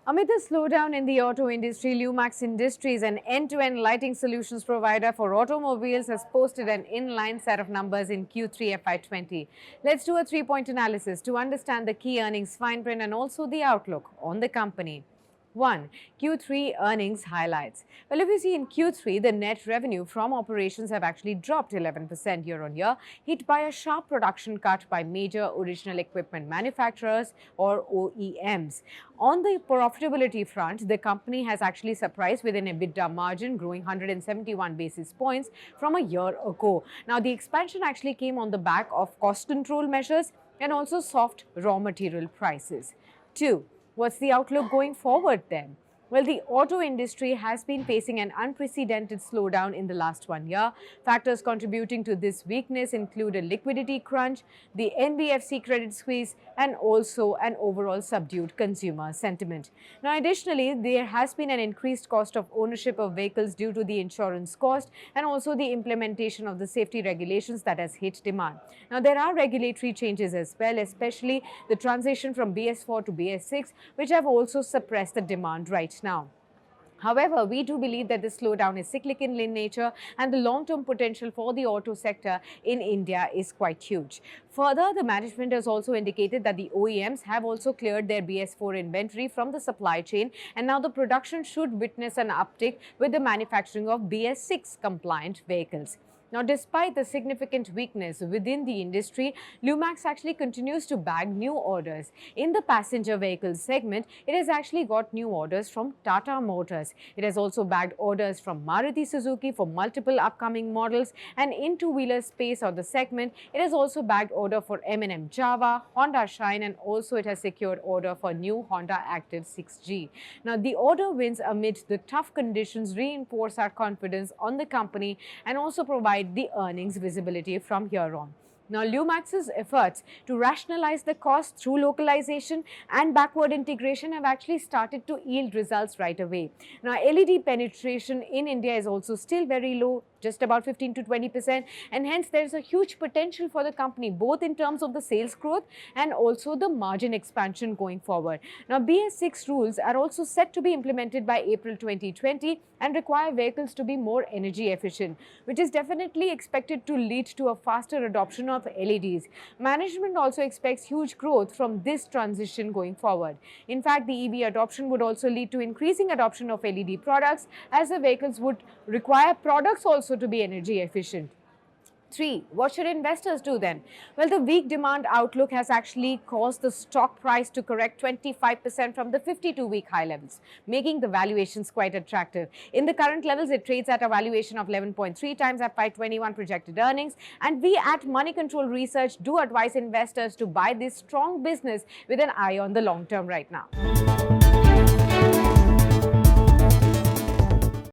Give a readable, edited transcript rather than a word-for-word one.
Amid the slowdown in the auto industry, Lumax Industries, an end-to-end lighting solutions provider for automobiles, has posted an in-line set of numbers in Q3 FY20. Let's do a three-point analysis to understand the key earnings fine print and also the outlook on the company. 1. Q3 earnings highlights. Well, if you see in Q3, the net revenue from operations have actually dropped 11% year-on-year, hit by a sharp production cut by major original equipment manufacturers or OEMs. On the profitability front, the company has actually surprised with an EBITDA margin growing 171 basis points from a year ago. Now, the expansion actually came on the back of cost control measures and also soft raw material prices. 2. What's the outlook going forward then? Well, the auto industry has been facing an unprecedented slowdown in the last 1 year. Factors contributing to this weakness include a liquidity crunch, the NBFC credit squeeze, and also an overall subdued consumer sentiment. Now, additionally, there has been an increased cost of ownership of vehicles due to the insurance cost and also the implementation of the safety regulations that has hit demand. Now, there are regulatory changes as well, especially the transition from BS4 to BS6, which have also suppressed the demand right now. However, we do believe that the slowdown is cyclical in nature and the long-term potential for the auto sector in India is quite huge. Further, the management has also indicated that the OEMs have also cleared their BS4 inventory from the supply chain, and now the production should witness an uptick with the manufacturing of BS6 compliant vehicles. Now, despite the significant weakness within the industry, Lumax actually continues to bag new orders. In the passenger vehicle segment, it has actually got new orders from Tata Motors. It has also bagged orders from Maruti Suzuki for multiple upcoming models, and in two-wheeler space or the segment, it has also bagged order for M&M Java, Honda Shine, and also it has secured order for new Honda Active 6G. Now, the order wins amid the tough conditions reinforce our confidence on the company and also provide the earnings visibility from here on. Now, Lumax's efforts to rationalize the cost through localization and backward integration have actually started to yield results right away. Now, LED penetration in India is also still very low, just about 15 to 20%, and hence there is a huge potential for the company both in terms of the sales growth and also the margin expansion going forward. Now, BS6 rules are also set to be implemented by April 2020 and require vehicles to be more energy efficient, which is definitely expected to lead to a faster adoption of LEDs. Management also expects huge growth from this transition going forward. In fact, the EV adoption would also lead to increasing adoption of LED products, as the vehicles would require products also to be energy efficient. 3. What should investors do then? Well, the weak demand outlook has actually caused the stock price to correct 25% from the 52-week high levels, making the valuations quite attractive. In the current levels, it trades at a valuation of 11.3 times FY21 projected earnings, and we at Moneycontrol Research do advise investors to buy this strong business with an eye on the long term right now.